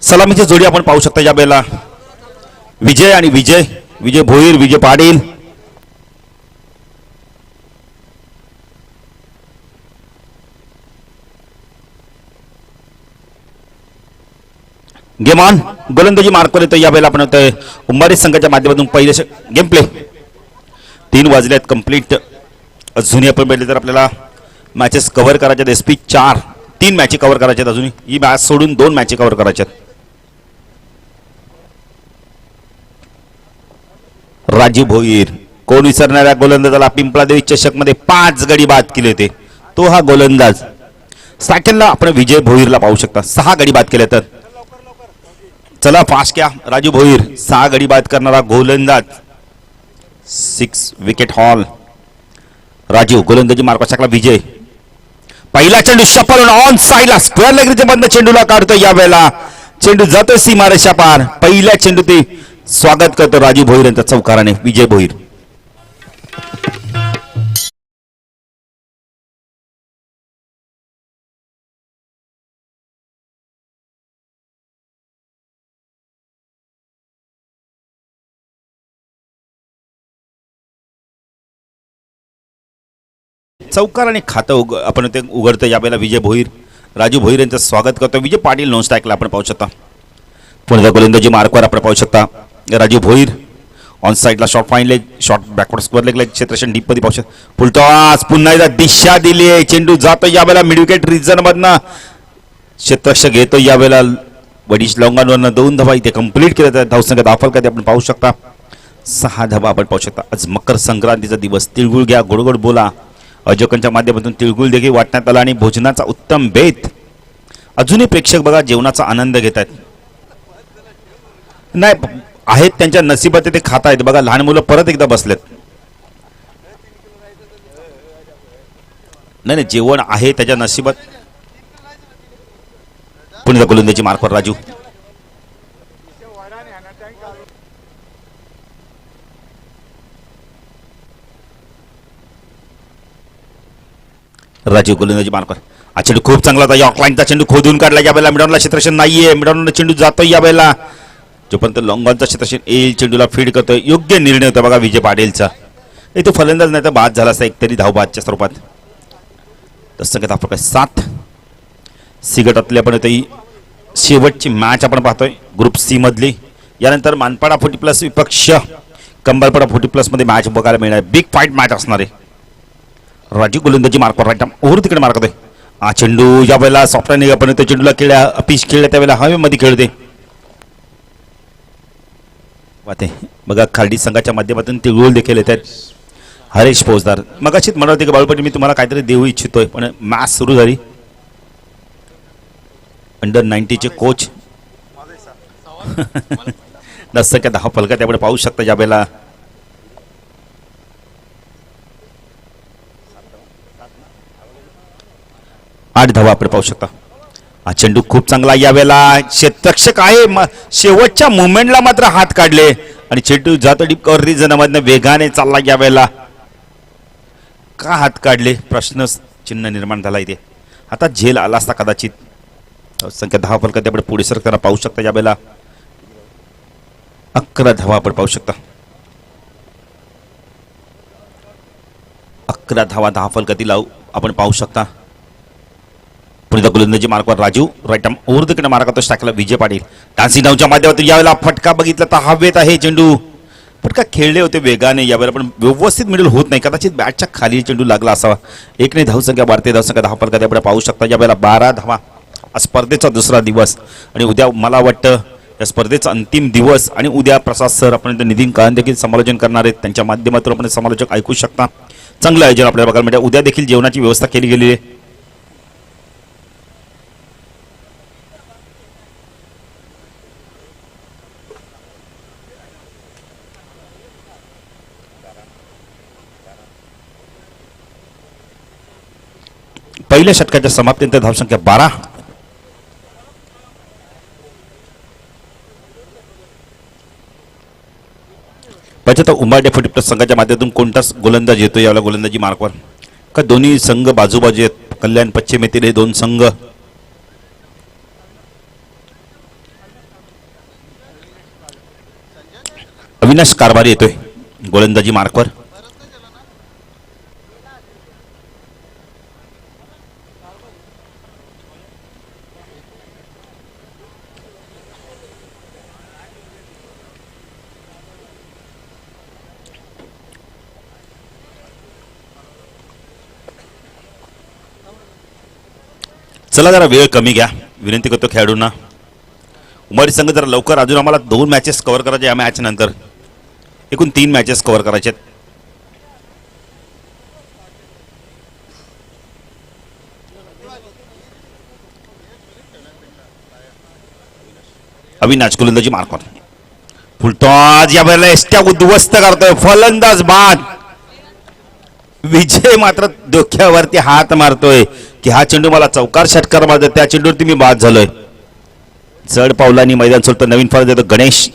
सलामीची जोडी आपण पाहू शकता या वेळेला विजय आणि विजय विजय भोईर विजय पाटील गेम ऑन गोलंदाजी मार्कवर येतो या वेळेला आपण होतोय उंबारी संघाच्या माध्यमातून पहिले गेम प्ले 3 वाजल्यात कंप्लीट अजूनही आपण पहिले तर आपल्याला मॅचेस कव्हर करायचे एसपी 3 मॅचेस कव्हर करायचे अजूनही ही मॅच सोडून 2 मॅचेस कव्हर करायचे राजीव भोईर कोण विसरणाऱ्या गोलंदाजाला पिंपळादेवी चषक मध्ये 5 गडी बाद केले होते तो हा गोलंदाज सेकंडला आपण विजय भोईरला पाहू शकता 6 गडी बाद केले तर चला फास्ट क्या राजू भोईर 6 गडी बाद करणारा गोलंदाज 6 विकेट हॉल राजीव गोलंदाजी मार्क शकला विजय पहिला चेंडू शपल ऑन साइडला स्क्वेअर लेगरीच्या बंद चेंडूला काढतो या वेळेला चेंडू जातो सीमारेषा पार पहिल्या चेंडू ते स्वागत करतो राजू भोईर यांच्या चौकाराने विजय भोईर चौकाराने खातं आपण ते उघडतं यावेळेला विजय भोईर राजू भोईर यांचं स्वागत करतो विजय पाटील नॉन स्ट्राईकला आपण पाहू शकता पुढे गोलंदाजी मार्कवर आपण पाहू शकता राजू भोईर ऑन साइडला short fine leg short backward square leg क्षेत्रक्षण डीप मध्ये पाहू शकता फुलटॉस पुन्हा एकदा दिशा दिली आहे चेंडू जातो यावेळेला मिड विकेट रिजन मधनं क्षेत्ररक्षक घेतो यावेळेला वडीश लॉंगांवरनं 2 धावा इथे कंप्लीट केल्या धावसंख्या दाखल करते आपण पाहू शकता 6 धावा आपण पाहू शकता आज मकर संक्रांतीचा दिवस तिळगुळ घ्या गोड गोड बोला अजोकांच्या माध्यमातून तिळगुळ देखील वाटण्यात आला आणि भोजनाचा उत्तम बेत अजूनही प्रेक्षक बघा जेवणाचा आनंद घेत आहेत नाही आहेत त्यांच्या नशिबात ते खात आहेत बघा लहान मुलं परत एकदा बसलेत नाही जेवण आहे त्याच्या नशिबात पुन्हा गोलंदाजी मार्कवर राजू राजीव गोलंदाजी मार्कवर हा चेंडू खूप चांगला होता यॉर्कलाईनचा चेंडू खोदून काढला या वेळेला मिडॉनला क्षेत्रक्षण नाहीये मिडॉनला चेंडू जातो या वेळेला जोपर्यंत लॉंगॉनचा क्षेत्रक्षण येईल चेंडूला फीड करतोय योग्य निर्णय होता बघा विजय पाटीलचा तो फलंदाज नाही तर बाद झाला असता एकतरी धावबादच्या स्वरूपात तसं काय प्रकारे 7 सी गटातली आपण ही शेवटची मॅच आपण पाहतोय ग्रुप सी मधली यानंतर मानपाडा 40+ विपक्ष कंबरपाडा 40+ मध्ये मॅच बघायला मिळणार बिग फाईट मॅच असणार आहे राजू गोलंदाजी मार्कवर राईट ओव्हर तिकडे मारतोय हा चेंडू या वेळेला सॉफ्टवेअर आपण त्या चेंडूला खेळल्या पिच खेळल्या त्यावेळेला हवेमध्ये खेळते वाते बघा खार्डी संघाच्या माध्यमातून ते गोल देखील येतात हरेश फौजदार मग अशीच म्हणत होते की बाळपणी मी तुम्हाला काहीतरी देऊ इच्छितोय पण मॅच सुरू झाली अंडर 90 चे कोच नसतं का 10 फलका त्यामुळे पाहू शकता या वेळेला आठ धावा आपण पाहू शकता हा चेंडू खूप चांगला या वेळेला क्षेत्ररक्षक आहे शेवटच्या मुवमेंटला मात्र हात काढले आणि चेंडू जातो डीप कव्हर रिजनमधनं वेगाने चालला या वेळेला का हात काढले प्रश्न चिन्ह निर्माण झाला इथे आता झेल आला असता कदाचित संख्या 10 फलका त्यापुढे पुढे सरकताना पाहू शकता या वेळेला 11 धावा आपण पाहू शकता 11 धावा 10 फलकातील आपण पाहू शकता पुढे गोलंदाजी मार्कवर राजू राईट आर्म ओव्हर तिकडे मारा करतो टाकला विजय पाटील डान्सिंग डाऊनच्या माध्यमातून यावेळेला फटका बघितला तर हवेत आहे चेंडू फटका खेळले होते वेगाने यावेळेला पण व्यवस्थित मिडल होत नाही कदाचित बॅटच्या खाली चेंडू लागला असावा एकने धावसंख्या वाढते धावसंख्या 10 फलका त्यापुढे पाहू शकता यावेळेला 12 धावा स्पर्धेचा दुसरा दिवस आणि उद्या मला वाटतं या स्पर्धेचा अंतिम दिवस आणि उद्या प्रसाद सर आपण नितीन काळन देखील समालोचन करणार आहेत त्यांच्या माध्यमातून आपण समालोचक ऐकू शकता चांगलं आयोजन आपल्याला बघायला मिळतं उद्या देखील जेवणाची व्यवस्था केली गेलेली आहे पहिल्या षटकाच्या समाप्तीनंतर धावसंख्या 12 पाहिजे तर उंबाडे 40+ संघाच्या माध्यमातून कोणताच गोलंदाज येतो यावेळेला गोलंदाजी मार्कवर का दोन्ही संघ बाजूबाजू आहेत कल्याण पश्चिम येथील हे 2 संघ अविनाश कारभारी येतोय गोलंदाजी मार्कवर. चला जरा वेळ कमी घ्या, विनंती करतो खेळाडूंना. उमरी संघ जरा लवकर, अजून आम्हाला 2 मॅचेस कव्हर करायचे या मॅच नंतर. एकूण 3 मॅचेस कव्हर करायचे आहेत. अविनाश गोलंदाजी मार्कवर. फुलटॉस या वेळेला एसट्या उद्ध्वस्त करतोय, फलंदाज बाद. विजय मात्र डोक्यावरती हात मारतोय की हा चेंडू मला चौकार षटकार मारतोय, त्या चेंडूवरती मी बाद झालोय. चढ पावलांनी मैदान सोडतो. नवीन फलंदाज येतो गणेश.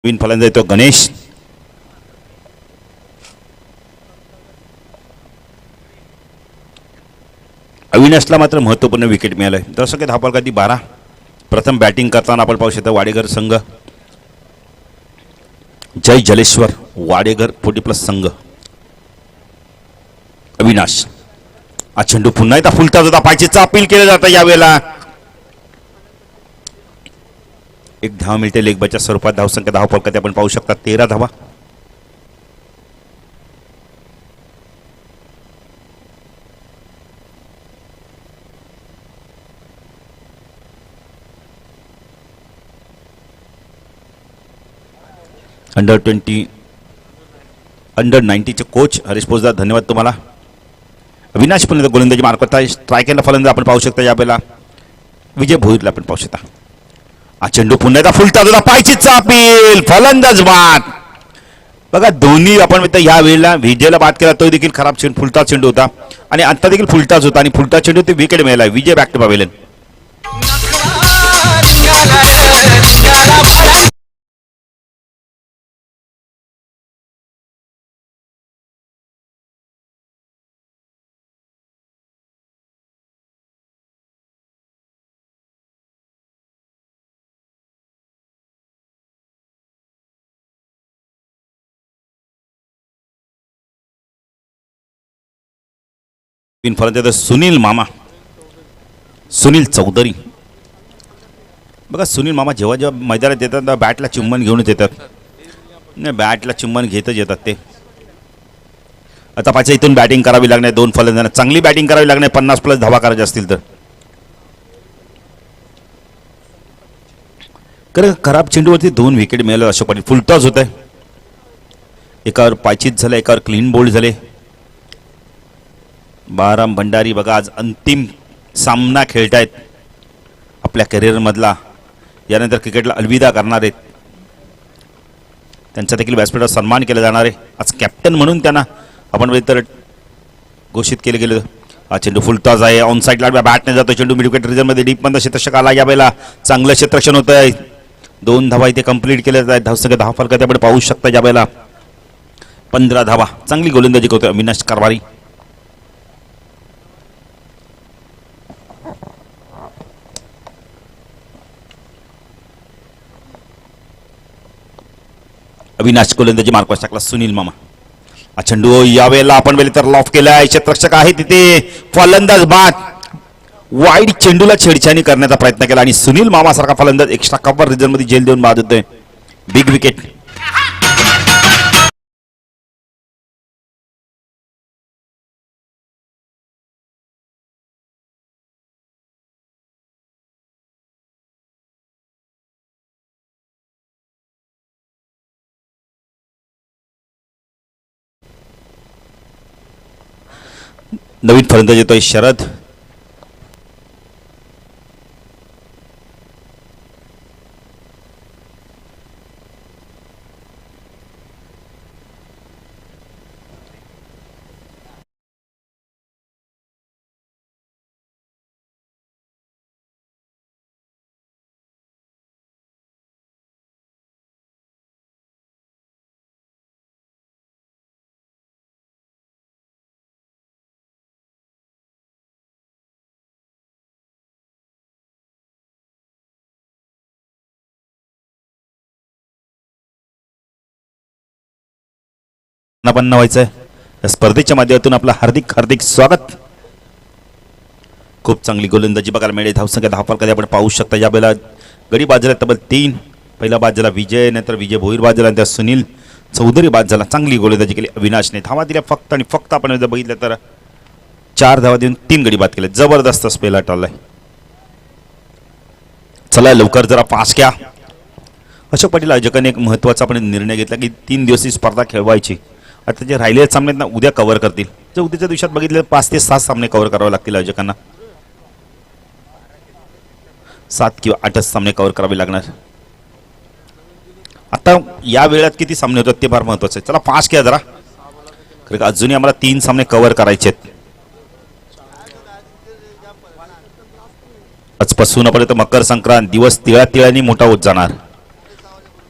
नवीन फलंदाज येतो गणेश. अविनाशला मात्र महत्त्वपूर्ण विकेट मिळालंय. दर्शक धावफलकाची 12. प्रथम बॅटिंग करताना आपण पाहू शकतो वाडेघर संघ. जय जलेश्वर वाडेघर 40+ संघ. अविनाश हा चेंडू पुन्हा एकदा फुलताच होता, पायचीचा अपील केलं जातं यावेळेला. एक धाव मिळते लेगबाच्या स्वरूपात. धावसंख्या धावफलकात आपण पाहू शकता 13 धावा. अंडर 19 चे कोच हरीश पोजदार, धन्यवाद तुम्हाला. अविनाश पुन्हा गोलंदाजी मार्फत स्ट्रायकरला फलंदाज आपण पाहू शकता यावेळेला. विजय भोईरला आपण पाहू शकता. हा चेंडू पुन्हा एकदा फुलता होता, पायची चापील, फलंदाज बाद. बघा दोन्ही आपण या वेळेला विजयला बाद केला, तो देखील खराब चेंडू, फुलता चेंडू होता आणि आता देखील फुलताच होता आणि फुलता चेंडू ते विकेट मिळाला. विजय बॅक टू पवेलियन. तीन फलंदाज सुनील मामा, सुनील चौधरी. बघा सुनील मामा जेव्हा जेव्हा मैदानात येतात तेव्हा बॅटला चुंबन घेऊनच येतात. नाही बॅटला चुंबन घेतच येतात ते. आता पाहिजे इथून बॅटिंग करावी लागणार. 2 फलंदाजांना चांगली बॅटिंग करावी लागणार 50+ धावा करायच्या असतील तर. कारण खराब चेंडूवरती 2 विकेट मिळाले. अशोक पाटील फुलटॉस होत आहे. एकावर पायचीत झालं, एकावर क्लीन बोल्ड झाले. बाराम भंडारी बघा आज अंतिम सामना खेळतायत आपल्या करिअरमधला. यानंतर क्रिकेटला अलविदा करणार आहेत. त्यांचा देखील व्यासपीठावर सन्मान केला जाणार आहे. आज कॅप्टन म्हणून त्यांना आपण तर घोषित केले गेलं. हा चेंडू फुलटॉस आहे. ऑन साईडला बॅटने जातो चेंडू. मिड विकेट रिजनमध्ये डीपमध्ये क्षेत्ररक्षक आला. यावेळेला चांगलं क्षेत्ररक्षण होत आहे. 2 धावा इथे कंप्लीट केल्या जात आहेत. धावसंख्या 10 फलकात आपण पाहू शकता. यावेळेला 15 धावा. चांगली गोलंदाजी करतोय अविनाश कारभारी. अविनाश गोलंदाजी मार्कवर टाकला सुनील मामा. हा चेंडू यावेळेला आपण वेळी तर लॉफ केलाय. क्षेत्ररक्षक आहे तिथे, फलंदाज बाद. वाईड चेंडूला छेडछाणी करण्याचा प्रयत्न केला आणि सुनील मामा सारखा फलंदाज एक्स्ट्रा कव्हर रिजन मध्ये जेल देऊन बाद होतोय. Big wicket. नवीन फलंदाज येतोय शरद. पण व्हायचं आहे या स्पर्धेच्या माध्यमातून आपलं हार्दिक हार्दिक स्वागत. खूप चांगली गोलंदाजी बघायला मिळेल. धावसंख्या 10 फलकामध्ये आपण पाहू शकता. या वेळेला गडी बाजूला तब्बल 3. पहिला बाद झाला विजय, नंतर विजय भोईर बाद झाला, नंतर सुनील चौधरी बाद झाला. चांगली गोलंदाजी केली अविनाशने. धावा दिल्या फक्त आणि फक्त. आपण जर बघितलं तर 4 धावा देऊन 3 गडी बाद केले. जबरदस्त स्पेल आटवलाय. चला लवकर जरा पास घ्या. अशोक पाटील आयोजकांनी एक महत्त्वाचा आपण निर्णय घेतला की 3 दिवस ही स्पर्धा खेळवायची. आता जे राहिलेले सामने ना उद्या कव्हर करतील. जर उद्याच्या दिवसात बघितलं 5 ते 7 सामने कव्हर करावे लागतील आयोजकांना. 7 किंवा 8 सामने कव्हर करावे लागणार. आता या वेळात किती सामने होतात ते फार महत्त्वाचं आहे. चला पास घ्या जरा, कारण अजूनही आम्हाला 3 सामने कव्हर करायचे आहेत. आजपासून आपण इथं मकर संक्रांत दिवस तिळा तिळानी मोठा होत जाणार.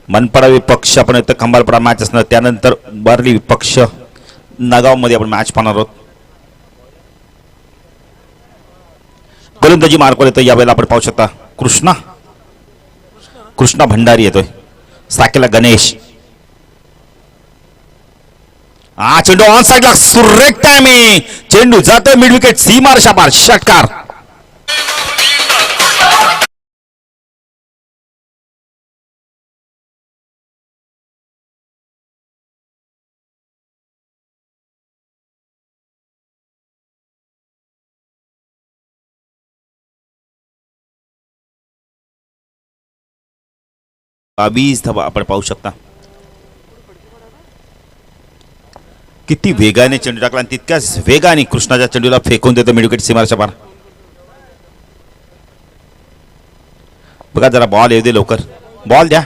मनपाडा विपक्ष आपण इथं खंबालपाडा मॅच असणार. त्यानंतर बारली विपक्ष नागावमध्ये आपण मॅच पाहणार आहोत. गोलंदाजी मार्कवर येतोय यावेळेला आपण पाहू शकता. कृष्णा भंडारी येतोय. साकेला गणेश. चेंडू ऑन साइडला सुरेख टायमिंग. चेंडू जातोय मिड विकेट सीमार शाबार षटकार. बावीस धावा आपण पाहू शकता. किती वेगाने चेंडू टाकला आणि तितक्याच वेगाने कृष्णाच्या चेंडूला फेकून देतो मिड विकेट सीमारच्या पार. बघा जरा बॉल येऊ दे लवकर. बॉल द्या.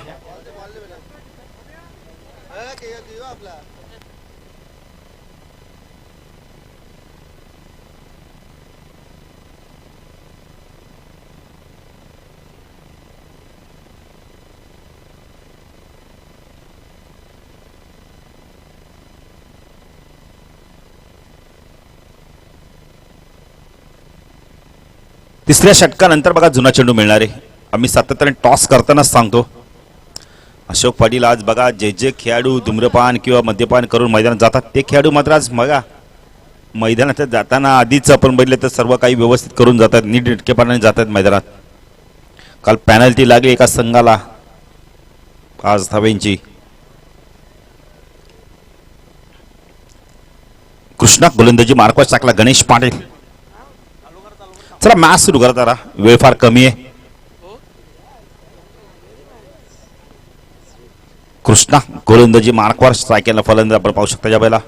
तिसऱ्या षटकानंतर बघा जुना चेंडू मिळणार आहे. आम्ही सातत्याने टॉस करतानाच सांगतो. अशोक पाटील आज बघा जे खेळाडू धूम्रपान किंवा मद्यपान करून मैदानात जातात ते खेळाडू मात्र आज बघा मैदानात जाताना आधीच आपण बघितलं तर सर्व काही व्यवस्थित करून जातात. नीटनेटकेपणाने जातात मैदानात. काल पॅनल्टी लागली एका संघाला 5 धावेंची. कृष्णा गोलंदाजी मार्कवर टाकला गणेश पाटील. चला मॅच सुरू करा जरा, वेळ फार कमी आहे. कृष्णा गोलंदाजी मार्कवर स्ट्रायकरला फलंदाज आपण पाहू शकता. या वेळेला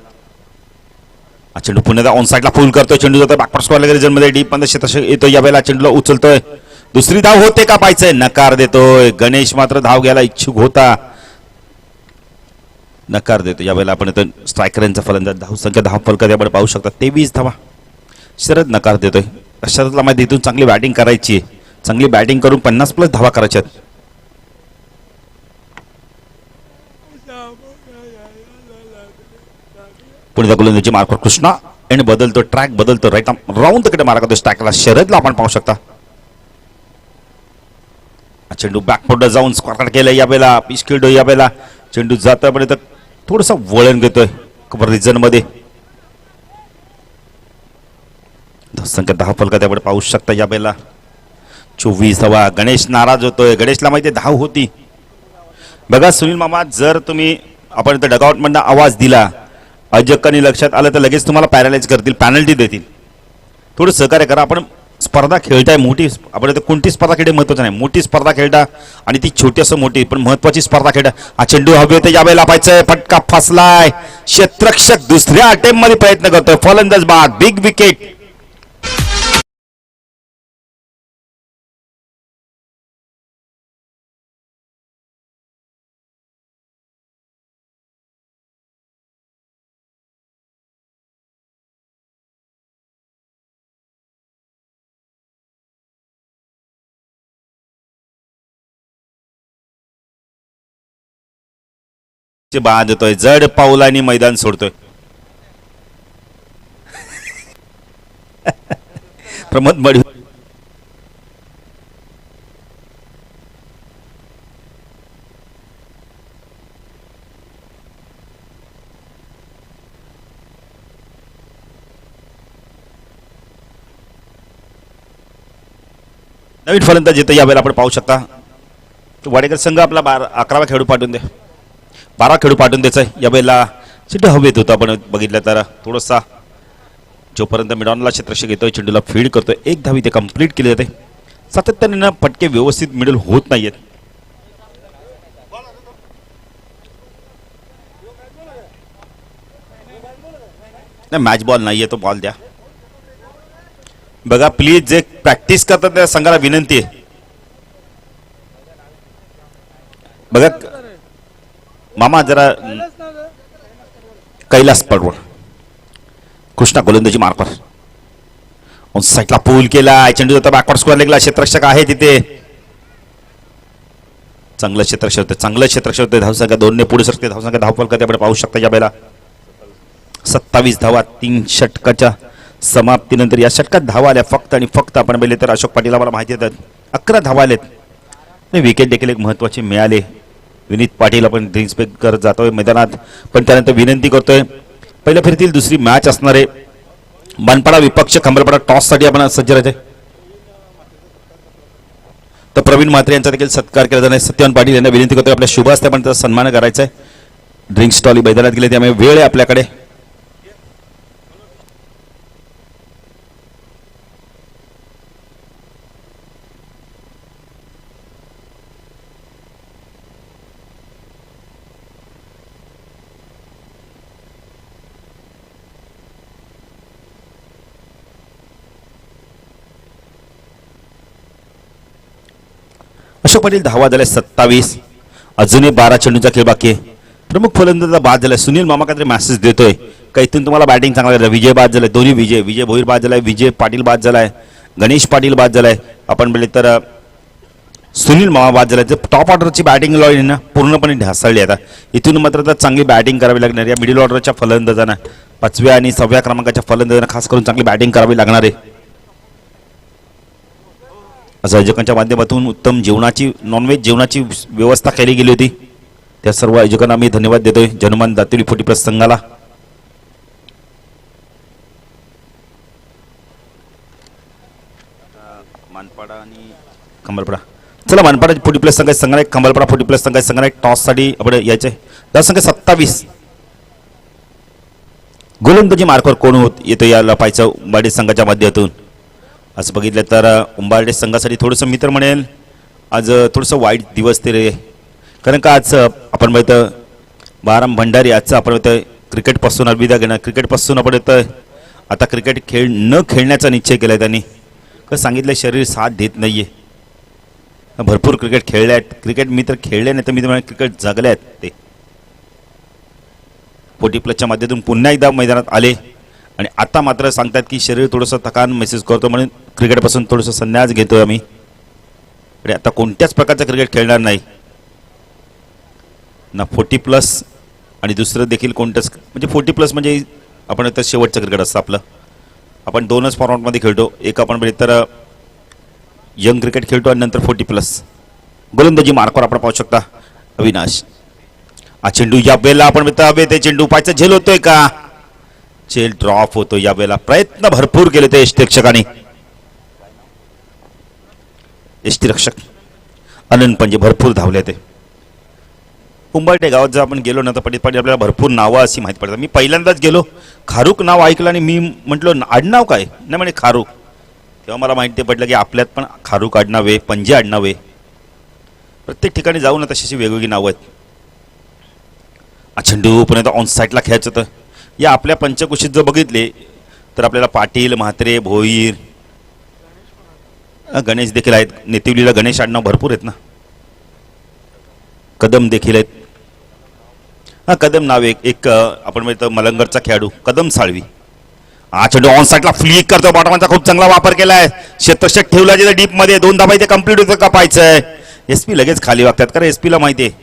चेंडू पुन्हा ऑन साइडला फुल करतोय. चेंडू जातोय बॅकवर्ड स्क्वेअर रिजन मध्ये डीप मध्ये क्षेत्र येतो. या वेळेला चेंडूला उचलतोय. दुसरी धाव होते का पाहायचंय. नकार देतोय. गणेश मात्र धाव घ्यायला इच्छुक होता, नकार देतो. या वेळेला आपण इथं स्ट्रायकरांचा फलंदाज. धाव संख्या 10 फलकात आपण पाहू शकता. 23 धावा. शरद नकार देतोय. शरदला माहिती इथून चांगली बॅटिंग करायची आहे. चांगली बॅटिंग करून 50+ धावा करायच्या आहेत. पुढे गोलंदाजी मार्कवर कृष्णा एंड बदलतो. ट्रॅक बदलतो. राईट राऊंड तिकडे मारा करतो स्ट्रायकला. शरदला आपण पाहू शकता. चेंडू बॅकफुटला जाऊन स्क्वार केलं. या वेळेला पिच खेळतो. या वेळेला चेंडू जातोय पण इथं थोडंसं वळण घेतोय रिजन मध्ये. संख्या 10 फलकात आपण पाहू शकता. या वेळेला 24 धावा. गणेश नाराज होतोय. गणेशला माहिती धाव होती. बघा सुनील मामा, जर तुम्ही आपण इथं डगआउट मधनं आवाज दिला, आयोजकांनी लक्षात आलं तर लगेच तुम्हाला पॅरालाइज करतील, पॅनल्टी देतील. थोडं सहकार्य करा. आपण स्पर्धा खेळताय मोठी. आपण इथं कोणती स्पर्धा खेळते महत्वाचं नाही. मोठी स्पर्धा खेळता आणि ती छोटी असं मोठी पण महत्वाची स्पर्धा खेळता. हा चेंडू हवे होते. या वेळेला पाहायचंय. फटका फसलाय. क्षेत्ररक्षक दुसऱ्या अटेम्प्ट मध्ये प्रयत्न करतोय. फलंदाज बाद. Big wicket. बाद होतोय. जड पाऊलांनी मैदान सोडतोय. प्रमोद मडी नवीन फलंदाज येतं यावेळेला आपण पाहू शकता. वाडेकर संघ आपला 11वा खेळाडू पाठवून दे, 12 खेळाडू पाठवून द्यायचा आहे यावेळेला. चेंडू हवेत होता आपण बघितलं तर थोडासा जोपर्यंत मिडॉनला क्षेत्ररक्षक येतोय चेंडूला फीड करतोय, एक धावी ते कंप्लीट केली जाते. सातत्याने ना पटके व्यवस्थित मिडल होत नाहीयेत. नाही मॅच बॉल नाहीये, तो बॉल द्या. बघा प्लीज, जे प्रॅक्टिस करतात त्या संघाला विनंती आहे. बघा मामा जरा कैलास पडवळ कृष्णा गोलंदाजी मार्कवर ऑन साईडला पूल केला. चेंडू होता बॅकवर्ड स्क्वेअर लेगला. क्षेत्ररक्षक आहे तिथे. चांगलं क्षेत्ररक्षक होते, चांगलं क्षेत्ररक्षक होते. धावसंख्या 2 ने पुढे सरकते. धावसंख्या धावफल करते आपण पाहू शकता यावेळेला 27 धावा 3 षटकाच्या समाप्तीनंतर. या षटकात धावा आल्या फक्त आणि फक्त आपण पाहिले तर अशोक पाटील आम्हाला माहिती देतात 11 धावा आलेत. विकेट देखील एक महत्वाचे मिळाले. विनीत पाटील आपण ड्रिंक्स पे करत जातोय मैदानात, पण त्यानंतर विनंती करतोय पहिल्या फेरीतील दुसरी मॅच असणारे मनपाडा विपक्ष खंबरपाडा टॉससाठी आपण सज्ज राहते. तर प्रवीण म्हात्रे यांचा देखील सत्कार केला जाणार. सत्यवान पाटील यांना विनंती करतोय आपल्या शुभ हस्ते आपण त्याचा सन्मान करायचा आहे. ड्रिंक्स स्टॉल मैदानात गेले त्यामुळे वेळ आहे आपल्याकडे. अशोक पाटील धावा झाल्या 27. अजूनही 12 चेंडूचा खेळ बाकी आहे. प्रमुख फलंदाजाला बाद झालाय. सुनील मामा काहीतरी मेसेज देतोय का इथून तुम्हाला बॅटिंग चांगला झालं. विजय बाद झालाय, दोन्ही विजय भोईर बाद झालाय, विजय पाटील बाद झालाय, गणेश पाटील बाद झालाय. आपण बोलले तर सुनील मामा बाद झालाय. टॉप ऑर्डरची बॅटिंग लाईन ना पूर्णपणे ढासळली. आता इथून मात्र तर चांगली बॅटिंग करावी लागणार. या मिडल ऑर्डरच्या फलंदाजांना 5व्या आणि 6व्या क्रमांकाच्या फलंदाजांना खास करून चांगली बॅटिंग करावी लागणार आहे. आयोजकांच्या माध्यमातून उत्तम जेवणाची नॉनव्हेज जेवणाची व्यवस्था केली गेली होती. त्या सर्व आयोजकांना मी धन्यवाद देतोय. जनुमान दातुरी 40+ संघाला. मानपाडा आणि खंबरपाडा, चला मानपाडा 40+ संघ संघाला एक, खंबरपाडा 40+ संघ संघाला एक टॉस साठी आपण यायचे. त्या संख्या 27. गोलंदाजी मार्कवर कोण येतो याला पाहायचं उंबाडे संघाच्या माध्यमातून. असं बघितलं तर उंबारडे संघासाठी थोडंसं मी तर म्हणेल आज थोडंसं वाईट दिवस ते रे. कारण का आज आपण बघितलं बाराम भंडारी आजचं आपण बघितलं क्रिकेटपासून अलविदा घेणार. क्रिकेटपासून आपण येतं आता क्रिकेट न खेळण्याचा निश्चय केला आहे त्यांनी. कसं सांगितलं शरीर साथ देत नाही आहे. भरपूर क्रिकेट खेळले आहेत. क्रिकेट मी तर खेळले नाही तर मी तर म्हणेन क्रिकेट जगले आहेत ते. 40+च्या माध्यमातून पुन्हा एकदा मैदानात आले आणि आता मात्र सांगतात की शरीर थोडंसं थकान मेसेज करतो म्हणून क्रिकेटपासून थोडंसं संन्यास घेतोय आम्ही. आता कोणत्याच प्रकारचं क्रिकेट खेळणार नाही ना. 40+ आणि दुसरं देखील कोणतंच म्हणजे 40+ म्हणजे आपण आता शेवटचं क्रिकेट असतं आपलं. आपण 2च फॉर्मॅटमध्ये खेळतो. एक आपण म्हणजे तर यंग क्रिकेट खेळतो आणि नंतर 40+. गोलंदाजी मार्कवर आपण पाहू शकता अविनाश. हा चेंडू या वेळेला आपण हवे ते चेंडू पायचा झेल होतोय का. चेल ड्रॉप होतो या वेळेला. प्रयत्न भरपूर केले ते यष्टीरक्षकांनी. यष्टीरक्षक अनंत पंजे भरपूर धावले ते. उंबरटे गावात जर आपण गेलो ना तर पडीत आपल्याला भरपूर नावं अशी माहिती पडतात. मी पहिल्यांदाच गेलो, खारूक नाव ऐकलं आणि मी म्हटलो आडनाव काय नाही म्हणे खारूक. तेव्हा मला माहिती पडलं की आपल्यात पण खारूक आडनाव आहे, पंजे आडनाव आहे. प्रत्येक ठिकाणी जाऊन तशी वेगवेगळी नावं आहेत. चेंडू पुन्हा ऑन साईडला खेळायचं होतं. या आपल्या पंचकुशीत जर बघितले तर आपल्याला पाटील, म्हात्रे, भोईर, गणेश देखील आहेत. नेतिवलीला गणेश आडनाव भरपूर आहेत ना. कदम देखील आहेत. कदम नाव एक आपण म्हणतो मलंगरचा खेळाडू कदम साळवी. चेंडू ऑन साईडला फ्लिक करतो. बॉटमांचा खूप चांगला वापर केलाय. क्षेत्ररक्षक ठेवला जिथे डीप मध्ये 2 धाबा इथे कंप्लीट होतं का पाहायचंय. SP लगेच खाली वागतात कारण SP ला माहिती आहे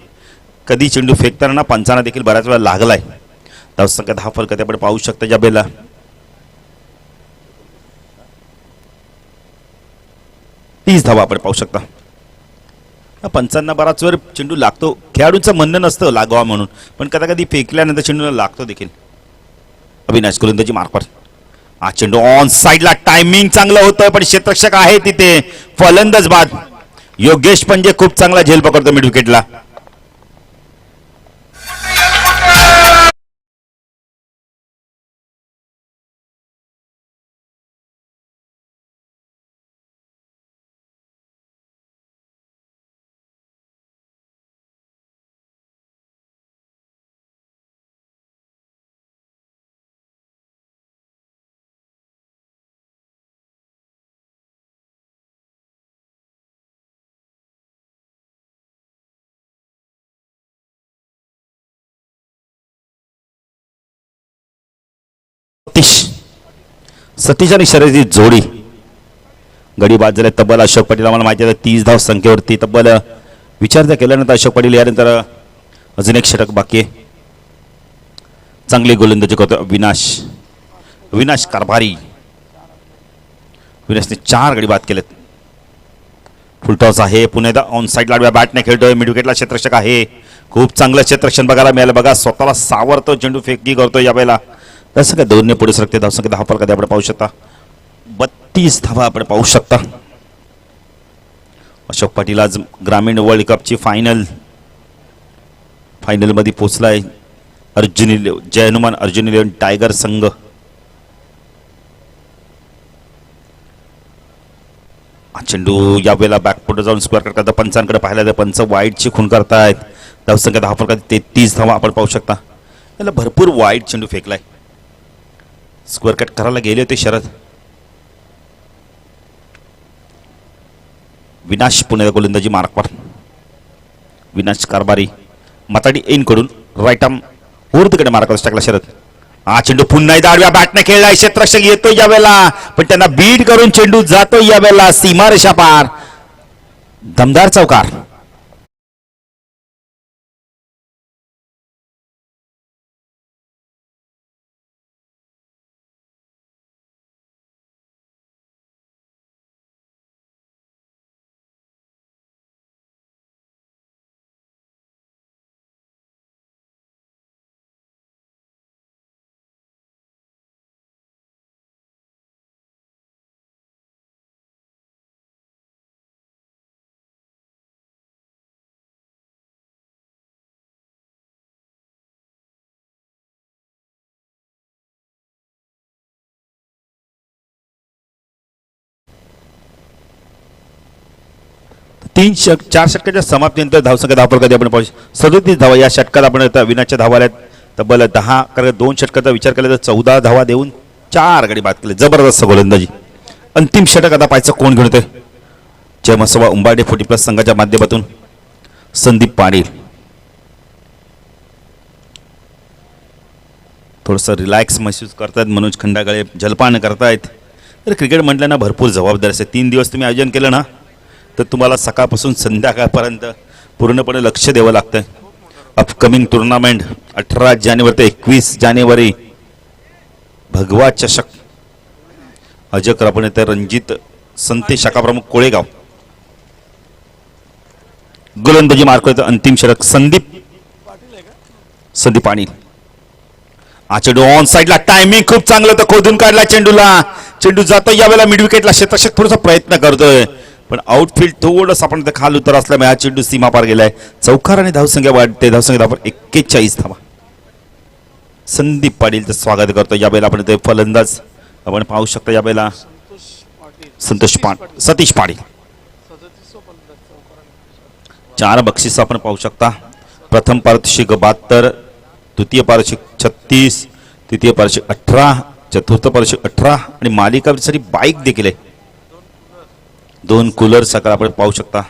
कधी चेंडू फेकताना पंचांना देखील बऱ्याच वेळा लागलाय. धावसंख्या 10 फलक आपण पाहू शकता ज्या बेला 30 धावा आपण पाहू शकता. पंचांना बराच वेळ चेंडू लागतो. खेळाडूंचं म्हणणं नसतं लागावा म्हणून, पण कधी कधी फेकल्यानंतर चेंडूला लागतो देखील. अविनाश गोलंदाजी मार्कवर हा चेंडू ऑन साइडला टायमिंग चांगलं होतं पण क्षेत्ररक्षक आहे तिथे फलंदाज बाद योगेश पंजे खूप चांगला झेल पकडतो मिड विकेटला. सतीश आणि शर्यती जोडी गडी बाद झाले. तब्बल अशोक पाटील आम्हाला माहिती आहे 30 धाव संख्येवरती तब्बल विचार जर केल्यानंतर अशोक पाटील यानंतर अजून एक षटक बाकी आहे. चांगली गोलंदाजी करतो विनाश कारभारी. विनाशने 4 गडी बाद केलेत. फुलटॉस आहे पुन्हा ऑन साईड लाडव्या बॅटने खेळतोय मिड विकेटला क्षेत्ररक्षक आहे. खूप चांगलं क्षेत्ररक्षण बघायला मिळालं बघा स्वतःला सावरतो चेंडू फेकी करतोय यावेळेला. तसं काय दोन्ही पुढे सरकते धावसंख्या 10 फलकात आपण पाहू शकता 32 धावा आपण पाहू शकता. अशोक पाटील आज ग्रामीण वर्ल्ड कपची फायनल मध्ये पोहोचलाय. जय हनुमान अर्जुन 11 टायगर संघ. चेंडू यावेळेला बॅकफुट जाऊन स्क्वेअर कट करता पंचांकडे पाहिला तर पंच वाईडची खून करतायत. धावसंख्या 10 फलकात 33 धावा आपण पाहू शकता. याला भरपूर वाईड चेंडू फेकलाय. स्क्वेअर कट करायला गेले होते शरद. विनाश पुणे गोलंदाजी मार्कवर. विनाश कारभारी माताडी एन कडून राईट आर्म वरतीकडे मार्कवर टाकला शरद. हा चेंडू पुन्हा आडव्या बॅटने खेळलाय. क्षेत्ररक्षक येतो यावेळेला पण त्यांना बीट करून चेंडू जातो यावेळेला सीमारेषा पार. दमदार चौकार. चार षटकाच्या समाप्तीनंतर धावसंख्या 10 फलकात आपण पाहू 37 धावा या षटकात आपण विनाशच्या धावा आल्यात तब्बल 10 कारण 2 षटकाचा विचार केला तर 14 धावा देऊन 4 गडी बाद केले. जबरदस्त गोलंदाजी. अंतिम षटक आता पाहायचं कोण घेऊन येते. जय मसोबा उंबाडे 40+ संघाच्या माध्यमातून संदीप पाटील. थोडंसं रिलॅक्स महसूस करतायत. मनोज खंडागळे जलपान करतायत. तर क्रिकेट म्हटलं ना भरपूर जबाबदारी असते. 3 दिवस तुम्ही आयोजन केलं ना तर तुम्हाला सकाळपासून संध्याकाळपर्यंत पूर्णपणे लक्ष द्यावं लागतं. अपकमिंग टुर्नामेंट 18 जानेवारी ते 21 जानेवारी भगवा चषक अजय करापणे ते रणजित संते शाखाप्रमुख कोळेगाव. गोलंदाजी मार्क करतो अंतिम षटक संदीप पाटील. हा चेंडू ऑन साइडला टायमिंग खूप चांगलं होतं खोदून काढला चेंडूला. चेंडू जातो यावेळेला मिड विकेटला. क्षेत्ररक्षक थोडासा प्रयत्न करतोय पण आउटफील्ड थोडंसं आपण खाल उतर असल्यामुळे हा चेंडू सीमा पार गेलाय. चौकार आणि धावसंख्या वाढते. धावसंख्या 41 धावा. संदीप पाटीलचं स्वागत करतो यावेळेला आपण ते फलंदाज आपण पाहू शकता यावेळेला सतीश पाटील. 4 बक्षीस आपण पाहू शकता. प्रथम पारितोषिक 72, द्वितीय पारितोषिक 36, तृतीय पारितोषिक 18, चतुर्थ पारितोषिक 18 आणि मालिकासाठी बाईक देखील आहे. 2 कूलर सकाळ आपण पाहू शकता.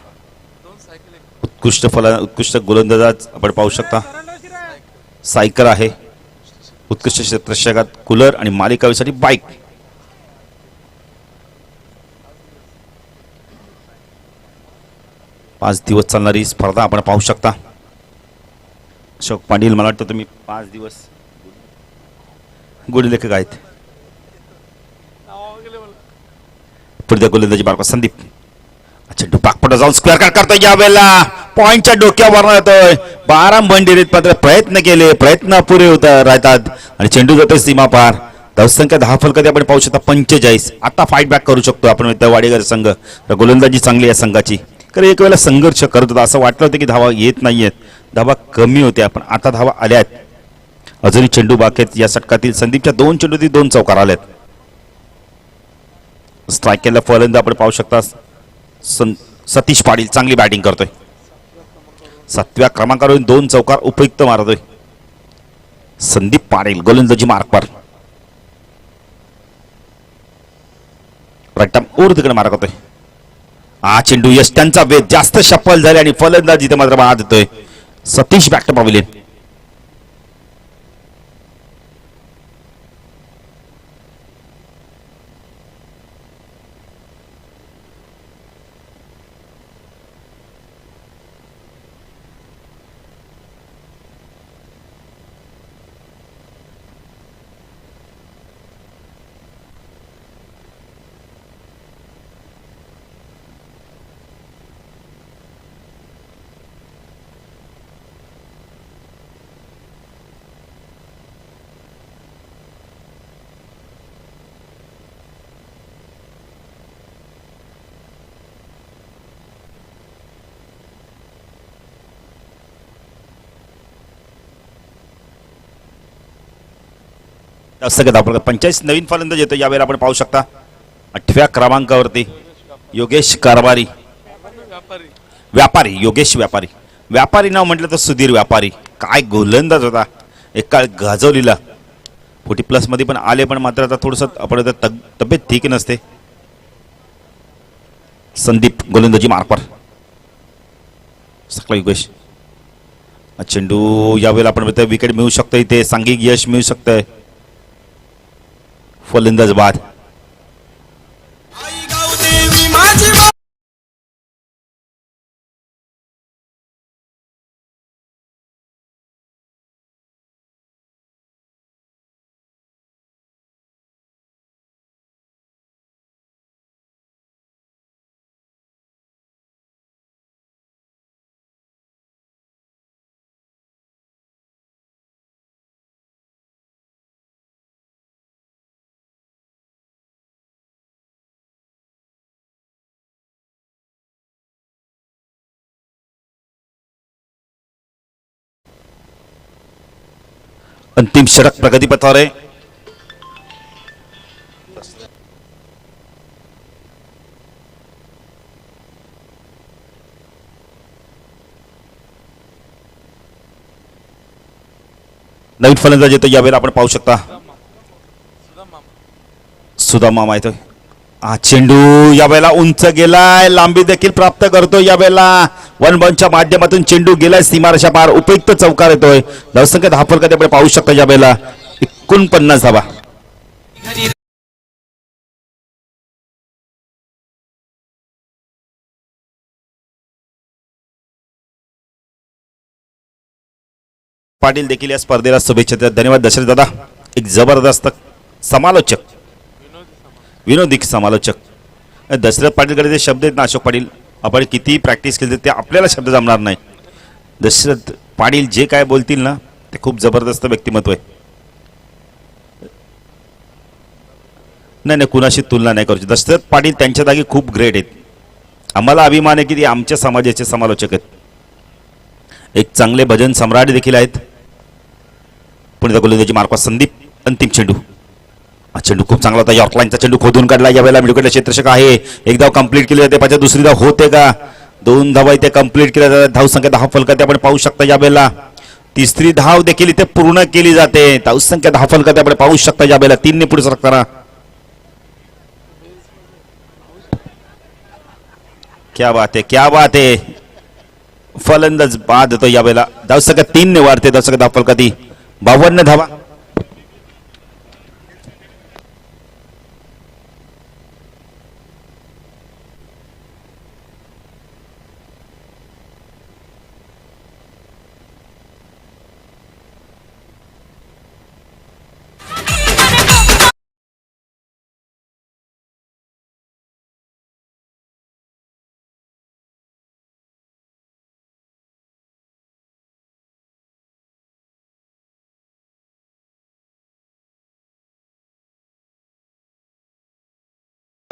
उत्कृष्ट गोलंदाज आपण पाहू शकता. सायकल आहे. उत्कृष्ट क्षेत्ररक्षकात कूलर आणि मालिकावीसाठी बाईक. पाच दिवस चालणारी स्पर्धा आपण पाहू शकता. अशोक पाटील मला वाटतं तुम्ही 5 दिवस गुड लेखक आहेत. पुढच्या गोलंदाजी बारका संदीप. अच्छा डुपाकपट जाऊन स्क्वेअर कट करतोय यावेळेला पॉइंटच्या डोक्यावर येतोय. 12 बंडिरीत मात्र प्रयत्न केले. प्रयत्न अपुरे होत राहतात आणि चेंडू जातोय सीमा पार. धावसंख्या 10 फलकात आपण पाहू शकता 45. आता फाईट बॅक करू शकतो आपण त्या वाडेकर संघ. तर गोलंदाजी चांगली आहे संघाची. कारण एक वेळेला संघर्ष करत होता, असं वाटलं होतं की धावा येत नाहीयेत, धावा कमी होत्या, पण आता धावा आल्या आहेत. अजूनही चेंडू बाकी आहेत. या षटकातील संदीपच्या 2 चेंडूतील 2 चौकार आल्यात. स्ट्राईक केलेला फलंदाज आपण पाहू शकता सतीश पाटील चांगली बॅटिंग करतोय. 7व्या क्रमांकावर 2 चौकार उपयुक्त मारतोय संदीप पाटील गोलंदाजी मार्कवर. राईट ओर तिकडे मारा करतोय. हा चेंडू यश त्यांचा वेग जास्त शफल झाले आणि फलंदाज इथे मात्र बाद देतोय सतीश बॅक टू पॅव्हिलियन. सगळ्यात आपण 45 नवीन फलंदाज येतो यावेळेला आपण पाहू शकता 8व्या क्रमांकावरती योगेश कारभारी. व्यापारी योगेश व्यापारी. व्यापारी नाव म्हटलं तर सुधीर व्यापारी. काय गोलंदाज होता एक काळ गाजवलेला. 40+ मध्ये पण आले, पण मात्र आता थोडंसं आपण तब्येत ठीक नसते. संदीप गोलंदाजी मार्कवर. सकला योगेश. चेंडू यावेळेला आपण विकेट मिळू शकतो, इथे सांघिक यश मिळू शकतंय. फलंदाज बाद. अंतिम षटक प्रगतीपथावर आहे. नवीन फलंदाज येतो यावेळेला आपण पाहू शकता सुदाम मामा येतोय. हा चेंडू यावेळेला उंच गेलाय, लांबी देखील प्राप्त करतो. यावेळेला वन बॉलच्या माध्यमातून चेंडू गेलाय सीमारेषा पार, उपयुक्त चौकार येतोय. धावसंख्या 10 फलकात आपण पाहू शकतो यावेळेला 49 धावा. पाटील देखील या स्पर्धेला शुभेच्छा देतात. धन्यवाद दशरथ दादा. एक जबरदस्त समालोचक, विनोदी समालोचक. दशरथ पाटीलकडे जे शब्द आहेत ना अशोक पाटील, आपण किती प्रॅक्टिस केली ते आपल्याला शब्द जमणार नाही. दशरथ पाटील जे काय बोलतील ना ते खूप जबरदस्त व्यक्तिमत्व आहे. नाही कुणाशी तुलना नाही करू. दशरथ पाटील त्यांच्या जागी खूप ग्रेट आहेत. आम्हाला अभिमान आहे की ते आमच्या समाजाचे समालोचक आहेत. एक चांगले भजन सम्राट देखील आहेत. पुणे गोलंदाजी मार्कवर संदीप. अंतिम चेंडू. हा चेंडू खूप चांगला होता. यॉर्कलाईनचा चेंडू खोदून काढला. यावेळेला मिडविकेटला क्षेत्ररक्षक आहे. एक धाव कंप्लीट केली जाते. पाहिजे दुसरी धाव होते का? 2 धावा इथे कंप्लीट केल्या जातात. धावसंख्या 10 फलकात आपण पाहू शकता. यावेळेला तिसरी धाव देखील इथे पूर्ण केली जाते. धावसंख्या 10 फलकात आपण पाहू शकता. यावेळेला 3 ने पुढे सरकताना. क्या बात है, क्या बात है. फलंदाज बाद होतो यावेळेला. धावसंख्या 3 ने वाढते. धावसंख्या 10 फलकात 52 धावा.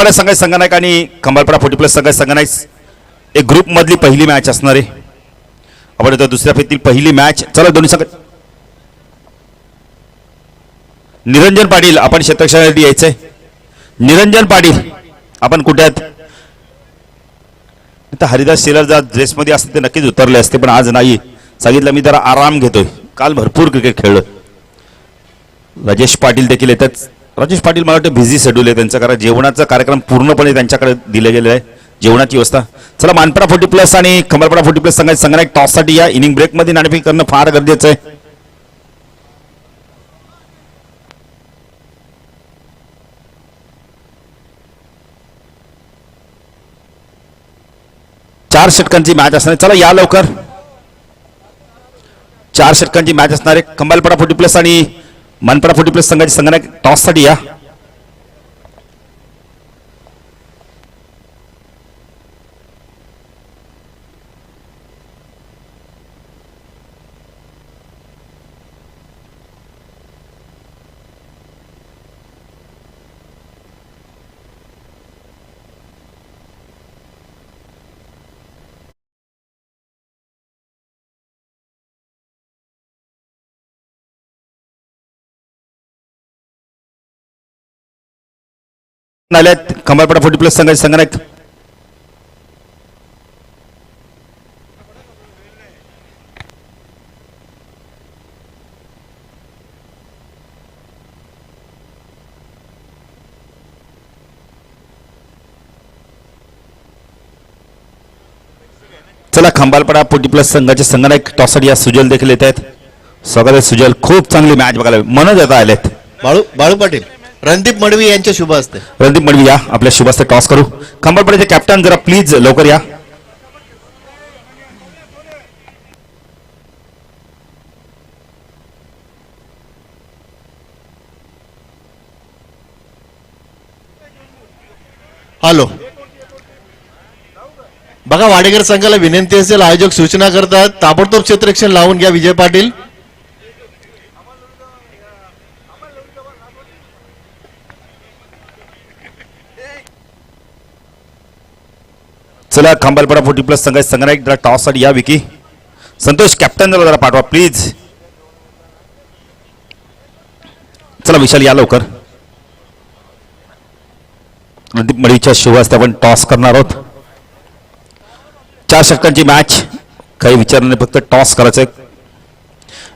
संघाचे संघनायक आणि खंबाळपाडा 40+ संघाचे संघनायक एक ग्रुप मधली पहिली मॅच असणार आहे. आपण आता दुसऱ्या फेरीतील पहिली मॅच. चला दोन्ही संघ. निरंजन पाटील आपण क्षेत्ररक्षणासाठी यायचंय. निरंजन पाटील आपण कुठे आहेत? तर हरिदास शेलार जर ड्रेसमध्ये असते ते नक्कीच उतरले असते, पण आज नाही. सांगितलं मी जरा आराम घेतोय, काल भरपूर क्रिकेट खेळलो. राजेश पाटील देखील येतात. राजेश पाटील मला वाटतं बिझी शेड्यूल आहे त्यांचं, कारण जेवणाचा कार्यक्रम पूर्णपणे त्यांच्याकडे दिले गेले आहे, जेवणाची व्यवस्था. चला मानपाडा 40+ आणि खंबाळपाडा 40+ संघाचे संघनायक टॉससाठी या. इनिंग ब्रेकमध्ये नाणेफेक करणं फार गरजेचं आहे. चार षटकांची मॅच असणार. चला या लवकर. 4 षटकांची मॅच असणार आहे. खंबाळपाडा 40+ आणि मानपाडा 40+ संघाचे संघनायक टॉससाठी या. आल्यात खंबाळपाडा 40+ संघाचे संघनायक. चला खंबाळपाडा 40+ संघाचे संघनायक टॉससाठी या. सुजल देखील येत आहेत. स्वागत आहे सुजल. खूप चांगली मॅच बघायला मनोज आता आलेत. बाळू पाटील रणदीप मडवी यांच्या शुभ असते. रणदीप मडवी या. आपल्या शुभ हस्ते टॉस करू. खंबाळपाड्याचे कॅप्टन जरा प्लीज लवकर या. हॅलो बघा, वाडेकर संघाला विनंती असेल, आयोजक सूचना करतात ताबडतोब क्षेत्ररक्षण लावून घ्या. विजय पाटील चला खंबाळपाडा 40+ संघाचे संघनायक जरा टॉस साठी या. विकी संतोष कॅप्टन जरा पाठवा प्लीज. चला विशाल या लवकर. रणदीप मडवीच्या शुभ हस्ते आपण टॉस करणार आहोत. 4 षटकांची मॅच. काही विचार नाही, फक्त टॉस करायचं.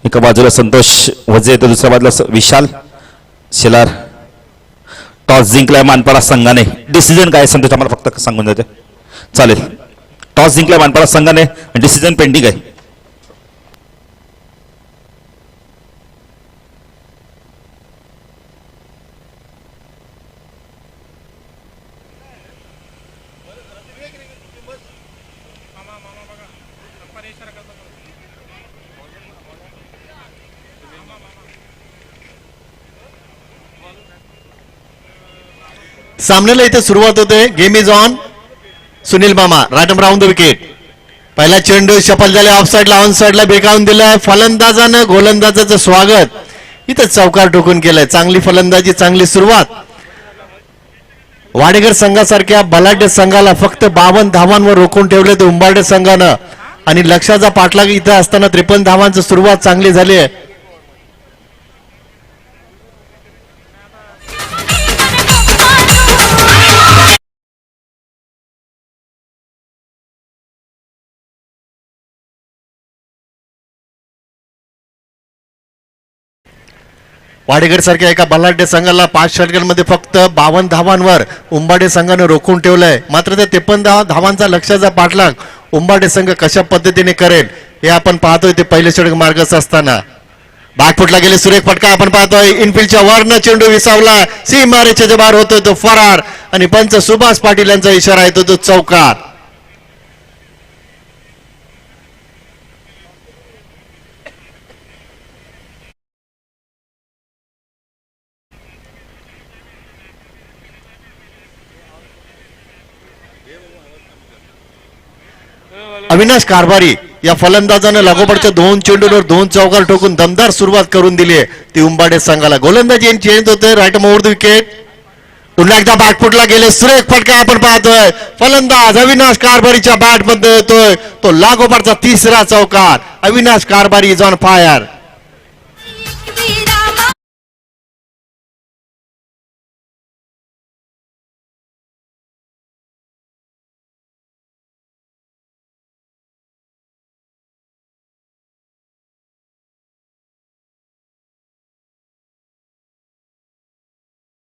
एका बाजूला संतोष वजे तर दुसऱ्या बाजूला विशाल शेलार. टॉस जिंकलाय मानपाडा संघाने. डिसिजन काय संतोष आम्हाला फक्त सांगून देते. चालेल. टॉस जिंकलाय मानपाडा संघाने. डिसिजन पेंडिंग आहे. सामन्याला इथे सुरुवात होते. Game is on. सुनील मामा रायटम राऊंड द विकेट. पहिला चेंडू शफल झाले, ऑफ साईडला ऑन साईडला बेकावून दिलाय. फलंदाजानं गोलंदाजाचं स्वागत इथं चौकार ठोकून केलंय. चांगली फलंदाजी, चांगली सुरुवात. वाडेकर संघासारख्या बलाढ्य संघाला फक्त 52 धावांवर रोखून ठेवले ते उंबारडे संघानं, आणि लक्षाचा पाठलाग इथं असताना 53 धावांची सुरुवात चांगली झाली आहे. वाडेकर सारख्या एका बलाढ्य संघाला 5 षटकांमध्ये फक्त 52 धावांवर उंबाडे संघाने रोखून ठेवलंय. मात्र त्या 53 धावांचा लक्षाचा पाठलाग उंबाडे संघ कशा पद्धतीने करेल हे आपण पाहतोय. ते पहिले षटक मार्गच असताना बॅकफुटला गेले सुरेख फटका आपण पाहतोय. इनफिल्डच्या वरनं चेंडू विसावला, सीमारेषेच्या बाहेर होतोय तो फरार, आणि पंच सुभाष पाटील यांचा इशारा येतो तो चौकार. अविनाश कारभारी या फलंदाजाने लागोपाठच्या 2 चेंडूंवर 2 चौकार ठोकून दमदार सुरुवात करून दिली आहे ती उंबाडे संघाला. गोलंदाजी चेंज होते. Right over the wicket. पुन्हा एकदा बॅटफुटला गेले, सुरेख फटका आपण पाहतोय. फलंदाज अविनाश कारभारीच्या बॅट मध्ये येतोय तो लागोपाठचा तिसरा चौकार. Avinash Karbhari is on fire.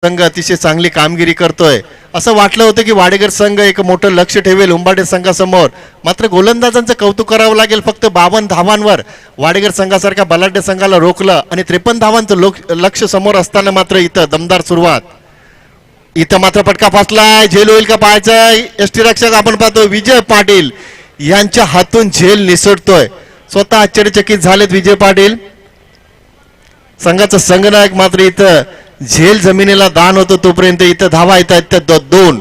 संघ अतिशय चांगली कामगिरी करतोय. असं वाटलं होतं की वाडेकर संघ एक मोठं लक्ष ठेवेल उंबाडे संघासमोर, मात्र गोलंदाजांचं कौतुक करावं लागेल. फक्त 52 धावांवर वाडेकर संघासारख्या बलाढ्य संघाला रोखलं आणि 53 धावांचं लक्ष समोर असताना मात्र इथं दमदार सुरुवात. इथं मात्र फटका फासलाय. झेल होईल का पाहायचं. यष्टीरक्षक आपण पाहतो विजय पाटील यांच्या हातून झेल निसटतोय. स्वतः आश्चर्यचकित झालेत विजय पाटील. संघाचा संघनायक मात्र इथं झेल जमिनीला दान होतो तोपर्यंत इथं धावा येत आहेत त्या दोन.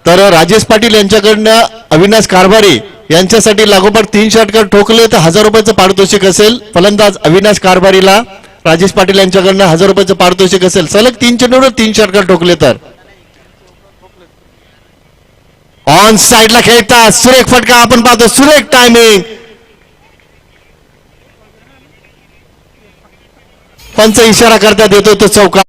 तर राजेश पाटील यांच्याकडनं अविनाश कारभारी यांच्यासाठी लागोपाठ 3 षटकार ठोकले तर 1000 रुपयाचं पारितोषिक असेल. फलंदाज अविनाश कारभारीला राजेश पाटील यांच्याकडनं 1000 रुपयाचं पारितोषिक असेल. सलग 3 चेंडूवर 3 षटकार ठोकले तर. ऑन साइडला खेळतात. सुरेख फटका आपण पाहतो. सुरेख टायमिंग. पंच इशारा करतात येतो तो चौकार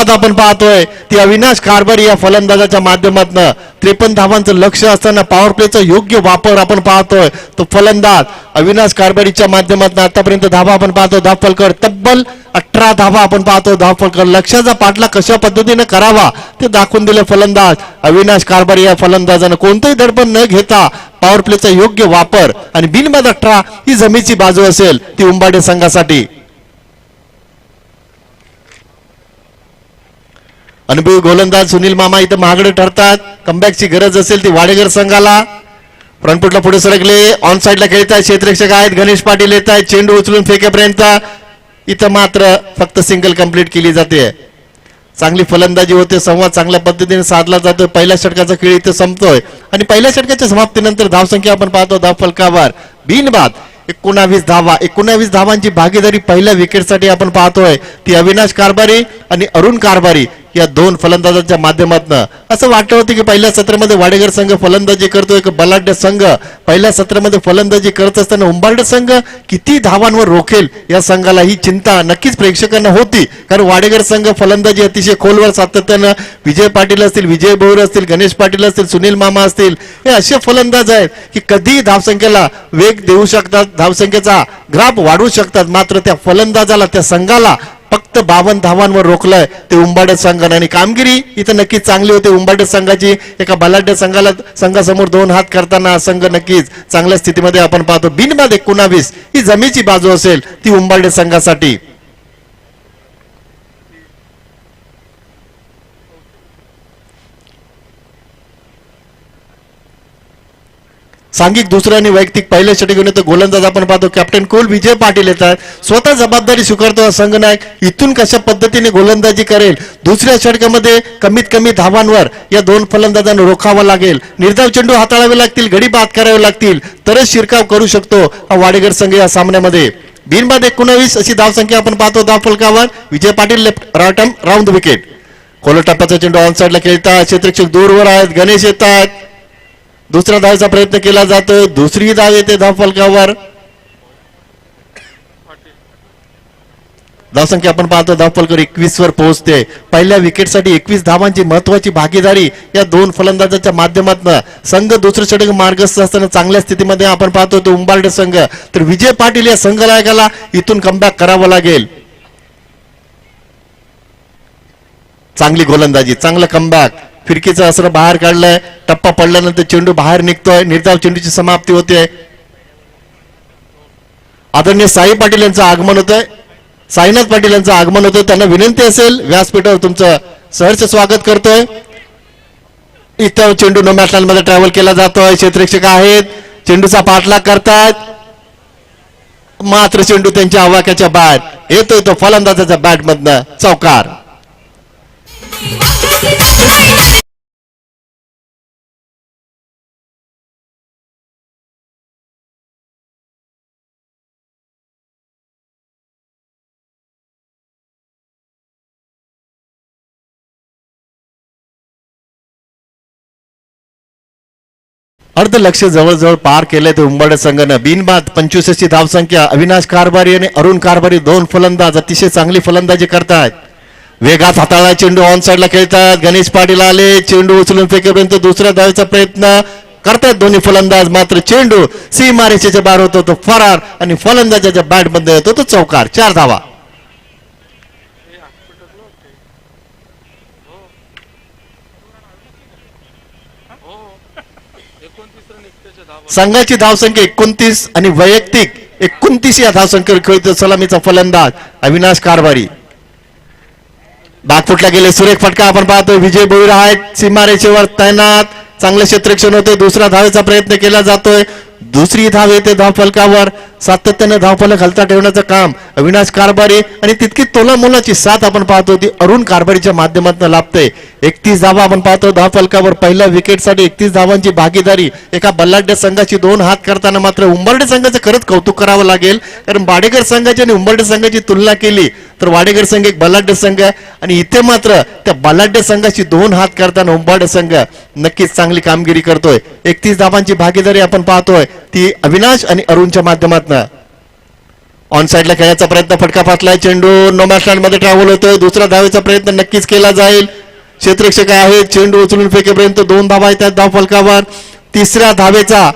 आपण पाहतोय. ती अविनाश कारभारी या फलंदाजाच्या माध्यमातून 53 धावांचं लक्ष असताना पॉवर प्लेचा योग्य वापर आपण पाहतोय. तो फलंदाज अविनाश कारभारीच्या माध्यमातून आतापर्यंत धावा आपण पाहतो. धावफलकर तब्बल 18 धावा आपण पाहतो. धावफलकर लक्षाचा पाठला कशा पद्धतीने करावा ते दाखवून दिले फलंदाज अविनाश कारभारी या फलंदाजानं. कोणतंही दडपण न घेता पॉवर प्लेचा योग्य वापर आणि बिनबाद 18 ही जमेची बाजू असेल ती उंबाडे संघासाठी. अनुभवी गोलंदाज सुनील मामा इथं महागडे ठरतात. कमबॅकची गरज असेल ती वाडेकर संघाला. फ्रंटफुटला पुढे सरकले. ऑन साइडला खेळतात. क्षेत्ररक्षक आहेत गणेश पाटील येत आहेत. चेंडू उचलून फेकेपर्यंत इथं मात्र फक्त सिंगल कंप्लीट केली जाते. चांगली फलंदाजी होते. संवाद चांगल्या पद्धतीने साधला जातोय. पहिल्या षटकाचा खेळ इथं संपतोय आणि पहिल्या षटकाच्या समाप्तीनंतर धावसंख्या आपण पाहतो धावफलकावर बिनबाद 19 धावा. 19 धावांची भागीदारी पहिल्या विकेटसाठी आपण पाहतोय ती अविनाश कारभारी आणि अरुण कारभारी या दोन फलंदाजांच्या माध्यमातून. असं वाटलं होतं की पहिल्या सत्रामध्ये वाडेकर संघ फलंदाजी करतोय. एक बलाढ्य संघ पहिल्या सत्रामध्ये फलंदाजी करत असताना उंबारडे संघ किती धावांवर रोखेल या संघाला ही चिंता नक्कीच प्रेक्षकांना होती. कारण वाडेकर संघ फलंदाजी अतिशय खोलवर सातत्यानं विजय पाटील असतील, विजय भोईर असतील, गणेश पाटील असतील, सुनील मामा असतील, हे असे फलंदाज आहेत की कधी धावसंख्येला वेग देऊ शकतात, धावसंख्येचा ग्राफ वाढवू शकतात. मात्र त्या फलंदाजाला, त्या संघाला फक्त 52 धावांवर रोखलंय ते उंबाडे संघाने आणि कामगिरी इथं नक्कीच चांगली होती उंबाडे संघाची. एका बलाढ्य संघासमोर 2 हात करताना संघ नक्कीच चांगल्या स्थितीमध्ये आपण पाहतो. बिनबाद 19 ही जमेची बाजू असेल ती उंबाडे संघासाठी. सांघिक दुसऱ्या आणि वैयक्तिक पहिल्या षटक घेऊन येतो गोलंदाज आपण पाहतो कॅप्टन कोल विजय पाटील येतात. स्वतः जबाबदारी स्वीकारतो संघनायक. इथून कशा पद्धतीने गोलंदाजी करेल. दुसऱ्या षटकामध्ये कमीत कमी धावांवर या दोन फलंदाजांना रोखावं लागेल. निर्धाव चेंडू हाताळावे लागतील, गडी बाद करावे लागतील तरच शिरकाव करू शकतो हा वाडेकर संघ या सामन्यामध्ये. बिनबाद 19 अशी धावसंख्या आपण पाहतो धावफलकावर. Vijay Patil left right arm round the wicket. कोलर टप्प्याचा चेंडू ऑन साइडला खेळतात. क्षेत्ररक्षक दूरवर आहेत, गणेश येतात. दुसरा धावाचा प्रयत्न केला जातोय. दुसरी धाव येते धावफलकावर. धावसंख्या आपण पाहतो धावफलकर 21 वर पोहोचते. पहिल्या विकेटसाठी 21 धावांची महत्वाची भागीदारी या दोन फलंदाजांच्या माध्यमातून. संघ दुसरं षटक मार्गस्थ असताना चांगल्या स्थितीमध्ये आपण पाहतो तो उंबारडे संघ. तर विजय पाटील या संघनायकाला इथून कमबॅक करावं लागेल. चांगली गोलंदाजी, चांगलं कमबॅक. फिरकीचं असर बाहेर काढलंय. टप्पा पडल्यानंतर चेंडू बाहेर निघतोय. निर्धाव चेंडूची समाप्ती होते. आदरणीय साई पाटील यांचं आगमन होतंय. साईनाथ पाटील यांचं आगमन होतं. त्यांना विनंती असेल व्यासपीठावर तुमचं सहर्ष स्वागत करतोय. इथं चेंडू नो मॅच मध्ये ट्रॅव्हल केला जातोय. क्षेत्ररक्षक आहेत, चेंडूचा पाठलाग करतायत. मात्र चेंडू त्यांच्या आवाक्याच्या बॅट येतोय तो फलंदाजाच्या बॅट मधनं चौकार. अर्ध लक्ष जवळजवळ पार केले ते उंबरडे संघानं. बिनबाद 25 अशी धावसंख्या. अविनाश कारभारी आणि अरुण कारभारी दोन फलंदाज अतिशय चांगली फलंदाजी करतात. वेगात हाताळा चेंडू ऑन साइडला खेळतात. गणेश पाटील आले, चेंडू उचलून फेकेपर्यंत दुसऱ्या धावेचा प्रयत्न करतात दोन्ही फलंदाज, मात्र चेंडू सीमारेषेच्या बाहेर होतो तो फरार आणि फलंदाजाच्या बॅट मध्ये येतो तो चौकार. 4 धावा. संघाची धावसंख्या 29 आणि वैयक्तिक 29 या धावसंख्येवर खेळतो सलामीचा फलंदाज अविनाश कारभारी. बागफुटला गेले सुरेख फटका आपण पाहतोय. विजय भोईर आहेत सीमारेषेवर तैनात. चांगले क्षेत्ररक्षण होते. दुसरा धावेचा प्रयत्न केला जातोय. दुसरी धाव येते धावफलकावर. सातत्याने धावफलक हलता ठेवण्याचं काम अविनाश कारभारी आणि तितकी तोलामोलाची साथ आपण पाहतो ती अरुण कारभारीच्या माध्यमातून लाभते. 31 धावा आपण पाहतो धावफलकावर. पहिल्या विकेटसाठी 31 धावांची भागीदारी एका बल्लाढ्य संघाची 2 हात करताना मात्र उंबरडे संघाचं खरंच कौतुक करावं लागेल. कारण वाडेकर संघाची आणि उंबरडे संघाची तुलना केली तर वाडेकर संघ एक बल्लाढ्य संघ आहे आणि इथे मात्र त्या बल्लाढ्य संघाची 2 हात करताना उंबरडे संघ नक्कीच चांगली कामगिरी करतोय. 31 धावांची भागीदारी आपण पाहतोय ती अविनाश आणि अरुणच्या माध्यमातून. ऑन साइडला खेळायचा प्रयत्न, फटका फाटलाय. चेंडू नो मॅच लँड मध्ये ट्रॅव्हल होतोय. दुसरा धावेचा प्रयत्न नक्कीच केला जाईल. क्षेत्ररक्षक आहे. चेंडू उचलून फेकेपर्यंत 2 धावा येतात धावफलकावर. तिसऱ्या धावेचा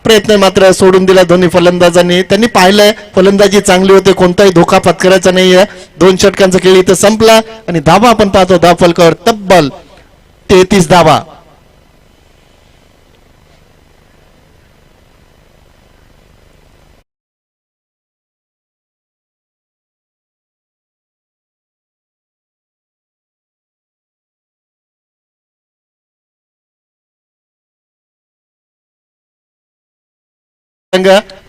प्रयत्न मात्र सोडून दिला दोन्ही फलंदाजांनी. त्यांनी पाहिलंय फलंदाजी चांगली होते, कोणताही धोका पत्करायचा नाहीये. 2 षटकांचा खेळ इथं संपला आणि धावा आपण पाहतो धावफलकावर तब्बल 33 धावा.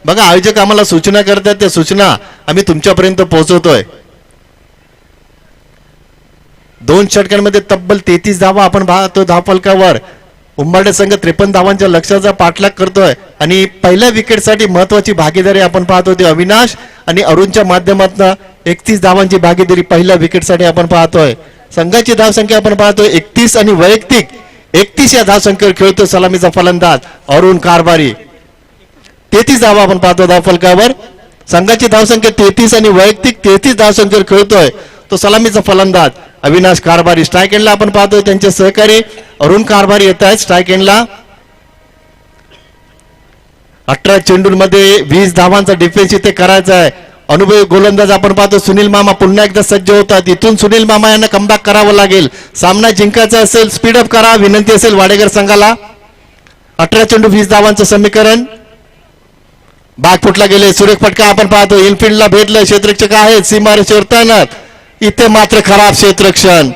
बघा आयोजक आम्हाला सूचना करतात, त्या सूचना आम्ही तुमच्यापर्यंत पोहोचवतोय. 2 षटकांमध्ये तब्बल 33 धावा आपण पाहतो धावफलकावर. उंबरडे संघ 53 धावांच्या लक्ष्याचा पाठलाग करतोय आणि पहिल्या विकेटसाठी महत्वाची भागीदारी आपण पाहतो ती अविनाश आणि अरुणच्या माध्यमातून 31 धावांची भागीदारी पहिल्या विकेटसाठी आपण पाहतोय. संघाची धावसंख्या आपण पाहतोय 31 आणि वैयक्तिक 31 या धावसंख्येवर खेळतोय सलामीचा फलंदाज अरुण कारभारी. 33 धावा आपण पाहतो धावफलकावर. संघाची धावसंख्या 33 आणि वैयक्तिक 33 धावसंख्येवर खेळतोय तो सलामीचा फलंदाज अविनाश कारभारी. स्ट्राईक एंडला आपण पाहतोय त्यांचे सहकारी अरुण कारभारी येत आहेत स्ट्राईक एंडला. 18 चेंडूंमध्ये 20 धावांचा डिफेन्स इथे करायचा आहे. अनुभवी गोलंदाज आपण पाहतो सुनील मामा पुन्हा एकदा सज्ज होतात. इथून सुनील मामा यांना कमबॅक करावं लागेल. सामना जिंकायचा असेल स्पीडअप करा विनंती असेल वाडेकर संघाला. 18 चेंडू 20 धावांचं समीकरण. बागफुटला गेले सुरेख फटका आपण पाहतो. इनफिल्डला भेटलं. क्षेत्ररक्षक आहेत सीमारेषेवर तैनात. इथे मात्र खराब क्षेत्ररक्षण.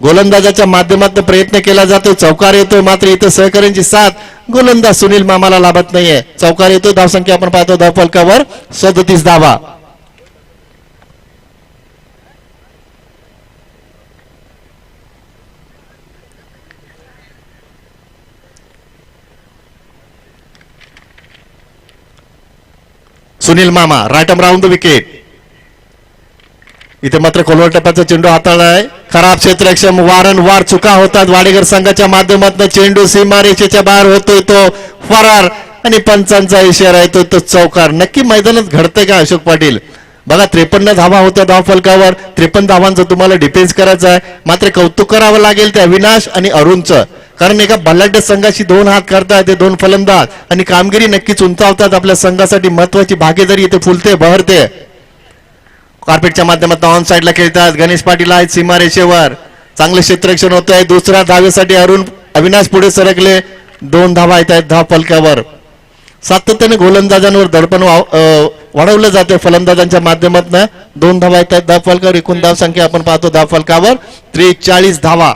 गोलंदाजाच्या माध्यमातून प्रयत्न केला जातो. चौकार येतोय मात्र इथे सहकार्यांची साथ गोलंदाज सुनील मामाला लाभत नाहीये. चौकार येतो. धावसंख्या आपण पाहतो धावफलकावर 37 धावा. सुनील मामा right arm round the wicket. इथे मात्र खोलवर टप्प्याचा चेंडू हाताळलाय. खराब क्षेत्ररक्षण. वारंवार चुका होतात वाडेकर संघाच्या माध्यमातून. चेंडू सीमारेषेच्या बाहेर होतोय तो फरार आणि पंचांचा इशारा येतो तो चौकार. नक्की मैदानात घडतंय का अशोक पाटील? बघा 53 धावा होत्या धावफलकावर. 53 धावांचा तुम्हाला डिफेन्स करायचा आहे. मात्र कौतुक करावं लागेल त्या अविनाश आणि अरुणचं, कारण एका बलाढ्य संघाशी 2 हात करतायत ते 2 फलंदाज आणि कामगिरी नक्कीच उंचावतात. आपल्या संघासाठी महत्वाची भागीदारी इथे फुलते बहरते. कार्पेटच्या माध्यमातून ऑन साइडला खेळतात. गणेश पाटील आहेत सीमारेषेवर. चांगले क्षेत्ररक्षण होत आहे. दुसऱ्या धावेसाठी अविनाश पुढे सरकले. 2 धावा येत आहेत धावफलकावर. सातत्याने गोलंदाजांवर दडपण वाढवलं जाते फलंदाजांच्या माध्यमातून. 2 धावा येत आहेत धावफलकावर. एकूण धावसंख्या आपण पाहतो धावफलकावर 43 धावा.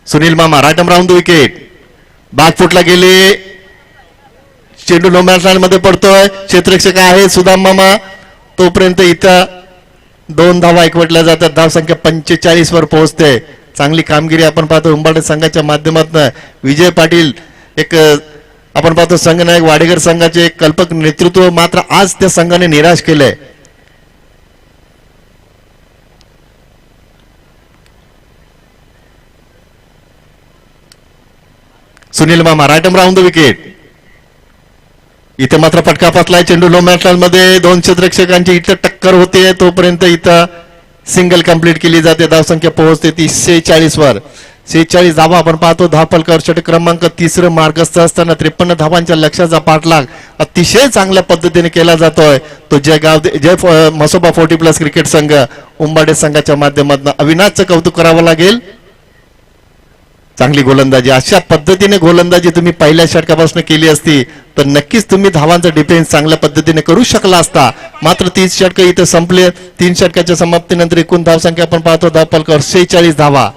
सुनील मामा right arm round the wicket. बागफुटला गेले. चेंडू नो मॅच लाईन मध्ये पडतोय. क्षेत्ररक्षक आहे सुदाम मामा. तोपर्यंत इथं 2 धावा एकवटल्या जातात. धावसंख्या 45 वर पोहोचते. चांगली कामगिरी आपण पाहतो उंबरडे संघाच्या माध्यमातून. विजय पाटील एक आपण पाहतो संघनायक वाडेकर संघाचे एक कल्पक नेतृत्व मात्र आज त्या संघाने निराश केलंय. सुनील मामा right arm round the wicket. इथे मात्र फटका पाचलाय. चेंडू लो मॅटल मध्ये दोन क्षेत्ररक्षकांची इथं टक्कर होते. तोपर्यंत इथं सिंगल कंप्लीट केली जाते. धावसंख्या पोहोचते ती 46 वर. 46 धावा आपण पाहतो. धावफलकावर षटक क्रमांक 3 मार्गस्थ असताना 53 धावांच्या लक्ष्याचा पाठलाग अतिशय चांगल्या पद्धतीने केला जातोय. तो जय मसोबा 40+ क्रिकेट संघ उंबाडे संघाच्या माध्यमातून अविनाशचं कौतुक करावं लागेल. चांगली गोलंदाजी. अशा पद्धतीने गोलंदाजी तुम्ही पहिल्या षटकापासून केली असती तर नक्कीच तुम्ही धावांचा डिफेन्स चांगल्या पद्धतीने करू शकला असता. मात्र 30 षटक इथे संपले. 3 षटकाच्या समाप्तीनंतर एकूण धावसंख्या आपण पाहतो धावफलकावर 46 धावा.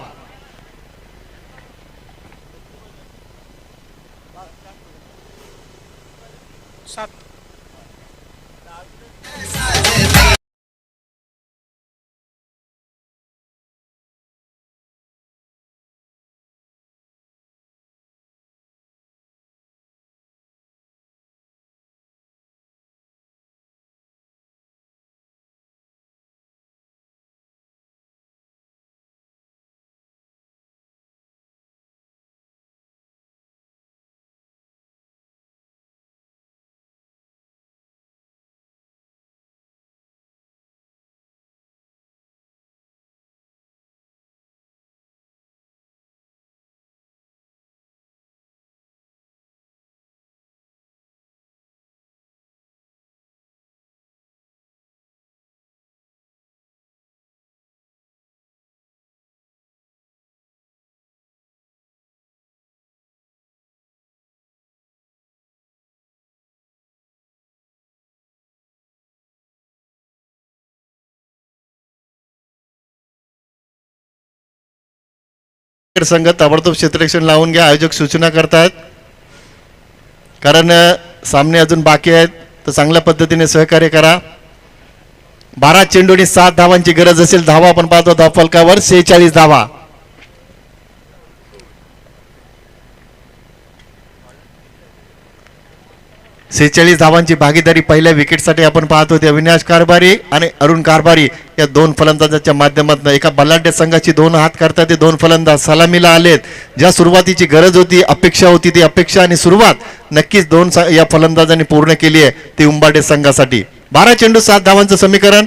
संघ ताबडतोब क्षेत्ररक्षण लावून घ्या. आयोजक सूचना करतात कारण सामने अजून बाकी आहेत तर चांगल्या पद्धतीने सहकार्य करा. 12 चेंडू आणि 7 धावांची गरज असेल. धावा आपण पाहतो धावफलकावर 46 धावा. सेहेचाळीस धावांची भागीदारी पहिल्या विकेटसाठी आपण पाहतो ते अविनाश कारभारी आणि अरुण कारभारी या दोन फलंदाजांच्या माध्यमातून. एका बलाढ्य संघाची 2 हात करतात ते 2 फलंदाज सलामीला आलेत. ज्या सुरुवातीची गरज होती अपेक्षा होती ती अपेक्षा आणि सुरुवात नक्कीच या फलंदाजांनी पूर्ण केली आहे ती उंबाडे संघासाठी. 12 चेंडू 7 धावांचं समीकरण.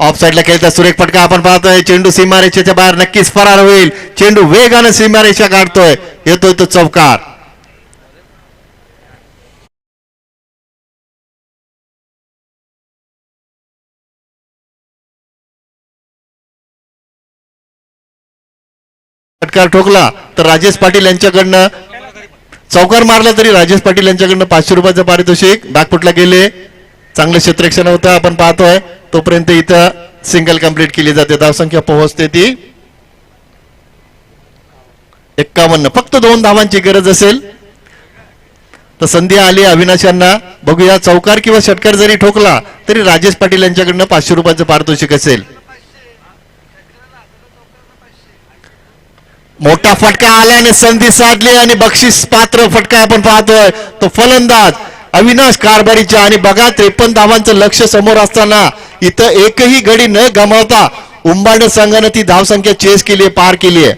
ऑफ साईडला खेळता सुरेख फटका आपण पाहतोय. चेंडू सीमारेषेच्या बाहेर नक्कीच फरार होईल. चेंडू वेगाने सीमारेषा गाठतोय. येतोय तो चौकार. षटकार ठोकला तर राजेश पाटील यांच्याकडनं चौकार मारला तरी राजेश पाटील यांच्याकडनं 500 रुपयाचं पारितोषिक. बॅकफुटला गेले. चांगलं क्षेत्ररक्षण होतं आपण पाहतोय. तोपर्यंत इथं सिंगल कंप्लीट केली जाते. धावसंख्या पोहोचते ती 51. फक्त 2 धावांची गरज असेल तर संधी आली अविनाश यांना. बघूया चौकार किंवा षटकार जरी ठोकला तरी राजेश पाटील यांच्याकडनं 500 रुपयाचं पारितोषिक असेल. मोठा फटका आल्याने संधी साधली आणि बक्षीस पात्र फटका आपण पाहतोय तो फलंदाज अविनाश कारभारीच्या. आणि बघा 53 धावांचं लक्ष समोर असताना इथं एकही गडी न गमावता उंबाडे संघाने ती धावसंख्या चेस केली, पार केली आहे.